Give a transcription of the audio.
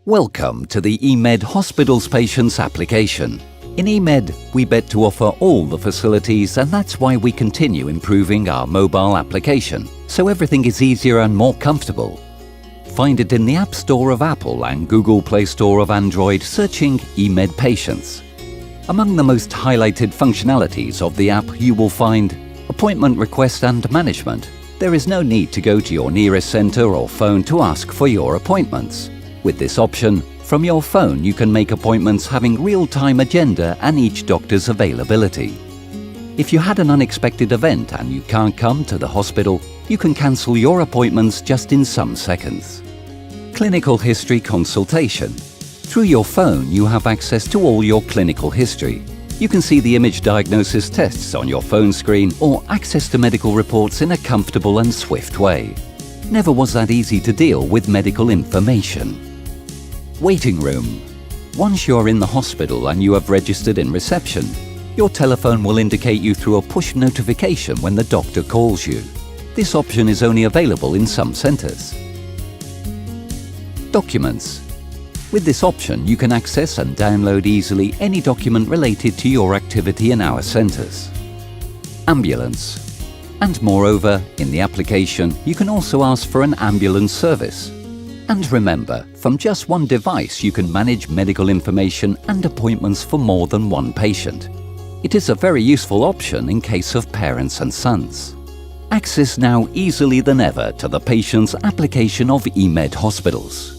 Welcome to the IMED Hospitals Patients application. In IMED, we bet to offer all the facilities, and that's why we continue improving our mobile application, so everything is easier and more comfortable. Find it in the App Store of Apple and Google Play Store of Android, searching IMED Patients. Among the most highlighted functionalities of the app, you will find appointment request and management. There is no need to go to your nearest centre or phone to ask for your appointments. With this option, from your phone you can make appointments having real-time agenda and each doctor's availability. If you had an unexpected event and you can't come to the hospital, you can cancel your appointments just in some seconds. Clinical history consultation. Through your phone you have access to all your clinical history. You can see the image diagnosis tests on your phone screen or access to medical reports in a comfortable and swift way. Never was that easy to deal with medical information. Waiting room. Once you're in the hospital and you have registered in reception, your telephone will indicate you through a push notification when the doctor calls you. This option is only available in some centres. Documents. With this option, you can access and download easily any document related to your activity in our centres. Ambulance. And moreover, in the application, you can also ask for an ambulance service. And remember, from just one device you can manage medical information and appointments for more than one patient. It is a very useful option in case of parents and sons. Access now easily than ever to the patient's application of IMED Hospitals.